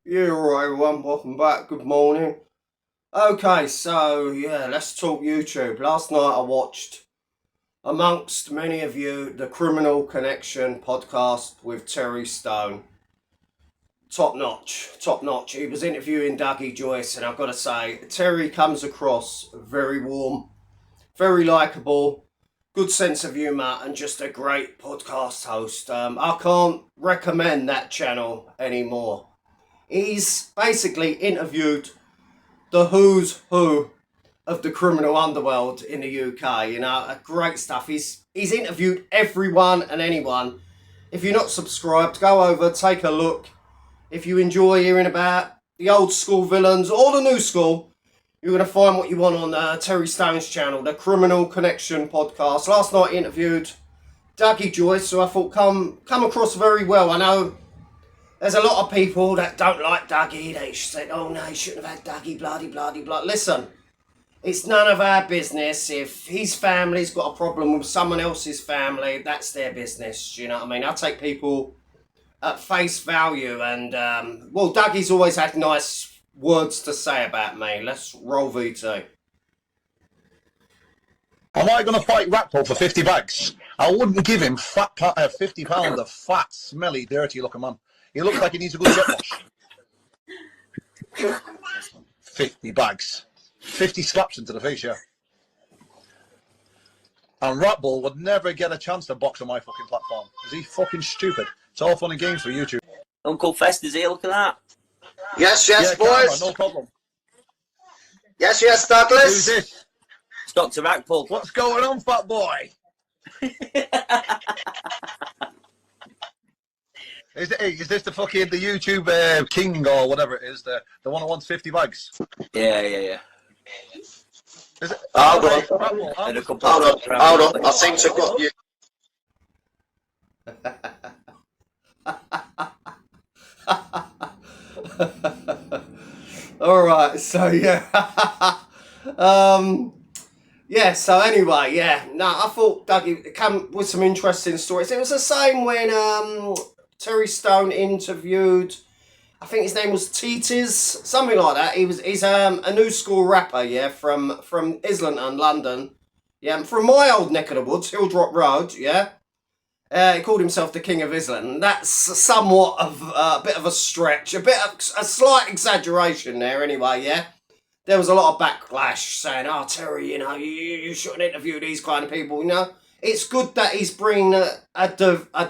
Yeah, alright everyone, welcome back, good morning. Okay, so yeah, let's talk YouTube. Last night I watched, amongst many of you, the Criminal Connection podcast with Terry Stone. Top notch, top notch. He was interviewing Dougie Joyce, and I've got to say, Terry comes across very warm, very likeable, good sense of humour, and just a great podcast host. I can't recommend that channel anymore. He's basically interviewed the who's who of the criminal underworld in the UK. You know, great stuff. He's interviewed everyone and anyone. If you're not subscribed, go over, take a look. If you enjoy hearing about the old school villains or the new school, you're going to find what you want on Terry Stone's channel, the Criminal Connection podcast. Last night I interviewed Dougie Joyce, who I thought come across very well. I know there's a lot of people that don't like Dougie. They said, oh no, he shouldn't have had Dougie, bloody, bloody, bloody. Listen, it's none of our business. If his family's got a problem with someone else's family, that's their business. You know what I mean? I take people at face value. And, well, Dougie's always had nice words to say about me. Let's roll VT. Am I going to fight Ratpole for 50 bags? I wouldn't give him £50 of fat, smelly, dirty looking man. He looks like he needs a good jet wash. 50 bags. 50 slaps into the face, yeah. And Ratbull would never get a chance to box on my fucking platform. Is he fucking stupid? It's all fun and games for YouTube. Uncle Fest is here, look at that. Yes, Yeah, boys. camera, no problem. Yes, Douglas. Who's this? It's Dr. Rackpool. What's going on, fat boy? Is this the fucking the YouTube king or whatever it is, the one who wants 50 bags? Yeah. Is it? Hold on. Ratbull, And a Hold couple on. I seem to have got you. Alright, so yeah. Yeah, so anyway, yeah. No, I thought Dougie came with some interesting stories. It was the same when Terry Stone interviewed, I think his name was Teetes, something like that. He's a new school rapper, yeah, from Islington, London. Yeah, from my old neck of the woods, Hilldrop Road, yeah. He called himself the King of Islington. That's somewhat of a bit of a stretch, a slight exaggeration there anyway, yeah. There was a lot of backlash saying, oh, Terry, you know, you shouldn't interview these kind of people, you know. It's good that he's bringing a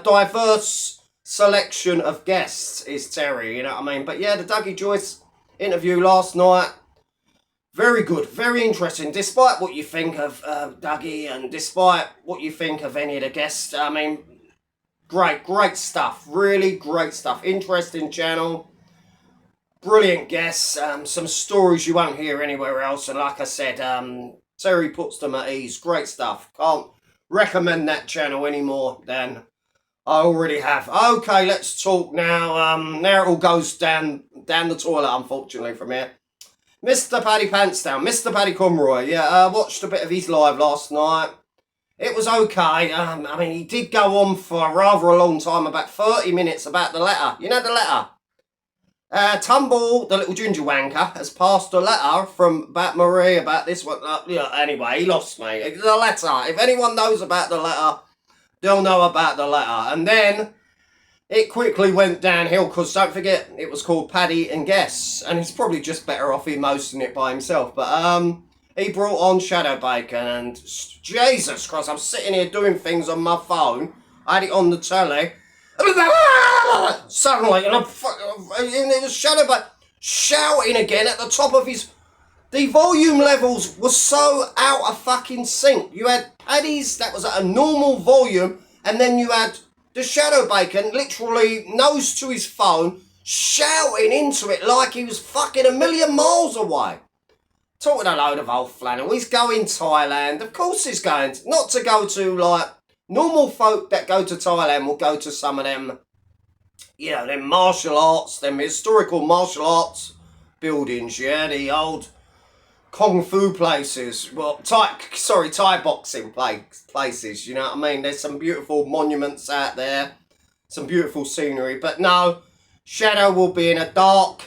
diverse selection of guests, is Terry, you know what I mean? But yeah, the Dougie Joyce interview last night, very good, very interesting. Despite what you think of Dougie and despite what you think of any of the guests, I mean, great stuff, really great stuff. Interesting channel. Brilliant guests, some stories you won't hear anywhere else, and like I said, Terry puts them at ease. Great stuff. Can't recommend that channel any more than I already have. Okay, let's talk now. Now it all goes down the toilet, unfortunately, from here. Mr. Paddy Pantsdown, Mr. Paddy Conroy. Yeah, I watched a bit of his live last night. It was okay. I mean, he did go on for rather a long time, about 30 minutes, about the letter. You know the letter? Tumble, the little ginger wanker, has passed a letter from about Marie, about this one. Anyway, he lost me. The letter. If anyone knows about the letter, they'll know about the letter. And then it quickly went downhill, because don't forget, it was called Paddy and Guess. And he's probably just better off him hosting it by himself. But he brought on Shadow Bacon, and Jesus Christ, I'm sitting here doing things on my phone. I had it on the telly. Suddenly, and it was Shadow Bacon shouting again at the top of his... The volume levels were so out of fucking sync. You had Paddy's that was at a normal volume, and then you had the Shadow Bacon literally nose to his phone, shouting into it like he was fucking a million miles away. Talking a load of old flannel. He's going Thailand. Of course he's going. Not to go to, like, normal folk that go to Thailand will go to some of them, you know, them martial arts, them historical martial arts buildings, yeah, the old Kung Fu places, well, Thai boxing places, you know what I mean? There's some beautiful monuments out there, some beautiful scenery, but no, Shadow will be in a dark,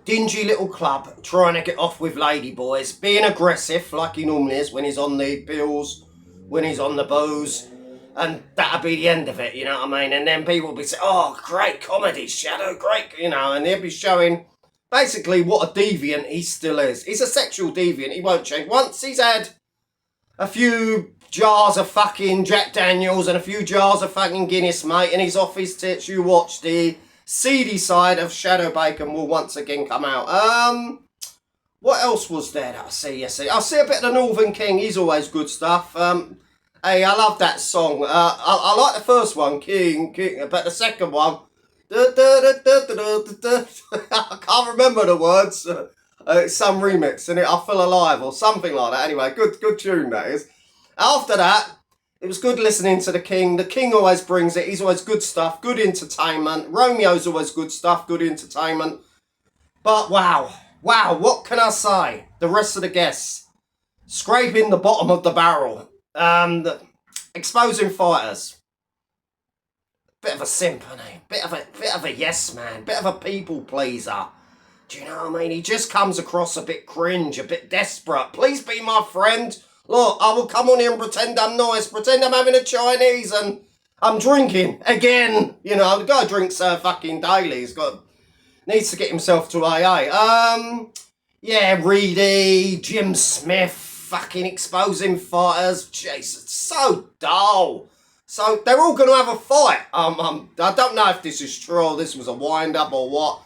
dingy little club trying to get off with ladyboys, being aggressive like he normally is when he's on the pills, when he's on the booze, and that'll be the end of it, you know what I mean? And then people will be saying, oh, great comedy, Shadow, great, you know, and he'll be showing basically what a deviant he still is. He's a sexual deviant, he won't change. Once he's had a few jars of fucking Jack Daniels and a few jars of fucking Guinness, mate, and he's off his tits, you watch the seedy side of Shadow Bacon will once again come out. What else was there that I see yesterday? I see a bit of the Northern King. He's always good stuff. Hey, I love that song. I like the first one, King, but the second one, I can't remember the words. It's some remix, and I Feel Alive or something like that. Anyway, good tune that is. After that, it was good listening to the King. The King always brings it. He's always good stuff, good entertainment. Romeo's always good stuff, good entertainment. But wow, what can I say? The rest of the guests, scraping the bottom of the barrel. Exposing fighters. Bit of a simp, isn't he? Bit of a yes man, bit of a people pleaser. Do you know what I mean? He just comes across a bit cringe, a bit desperate. Please be my friend. Look, I will come on here and pretend I'm nice, pretend I'm having a Chinese and I'm drinking again. You know, the guy drinks fucking daily. Needs to get himself to AA. Yeah, Reedy, Jim Smith, fucking exposing fighters. Jesus, so dull. So they're all going to have a fight. I don't know if this is true or this was a wind-up or what.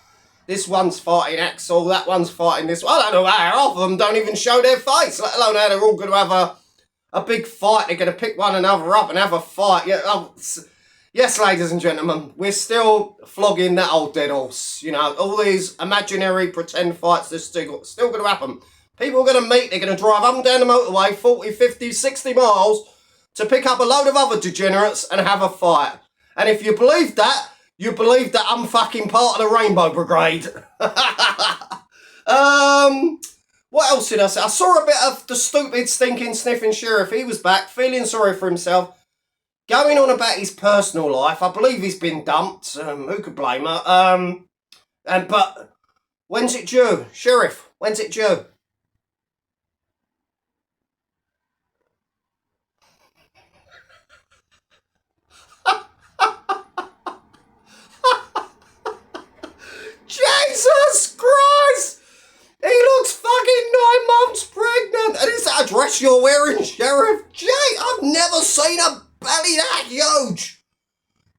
This one's fighting Axel, that one's fighting this one. I don't know how half of them don't even show their face, let alone how they're all going to have a big fight. They're going to pick one another up and have a fight. Yeah, yes, ladies and gentlemen, we're still flogging that old dead horse. You know, all these imaginary pretend fights, they're still going to happen. People are going to meet, they're going to drive up and down the motorway 40, 50, 60 miles to pick up a load of other degenerates and have a fight. And if you believe that, you believe that I'm fucking part of the Rainbow Brigade. What else did I say? I saw a bit of the stupid, stinking, sniffing sheriff. He was back, feeling sorry for himself, going on about his personal life. I believe he's been dumped. Who could blame her? But when's it due? Sheriff, when's it due? Jesus Christ! He looks fucking 9 months pregnant! And is that a dress you're wearing, Sheriff? I've never seen a belly that huge!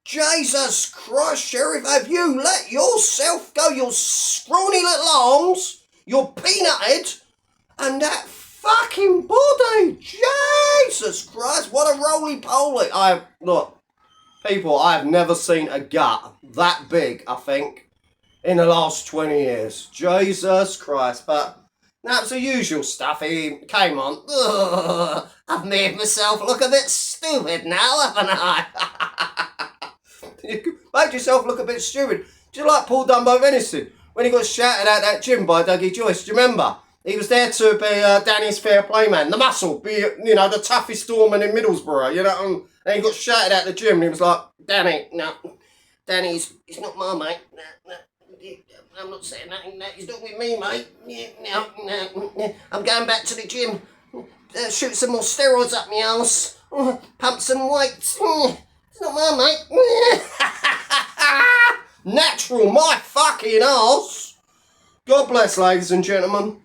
Jesus Christ, Sheriff, have you let yourself go? Your scrawny little arms, your peanut head, and that fucking body! Jesus Christ, what a roly-poly! Look, people, I have never seen a gut that big, I think, in the last 20 years. Jesus Christ. But that's the usual stuff. He came on. Ugh, I've made myself look a bit stupid now, haven't I? You made yourself look a bit stupid. Do you like Paul Dumbo Venison? When he got shouted at that gym by Dougie Joyce, do you remember? He was there to be Danny's fair play man. The muscle, be, you know, the toughest doorman in Middlesbrough, you know. And he got shouted at the gym and he was like, Danny, no. Danny's not my mate. No. I'm not saying that. He's not with me, mate. No. I'm going back to the gym. Shoot some more steroids up my arse. Pump some weights. It's not my mate. Natural, my fucking arse. God bless, ladies and gentlemen.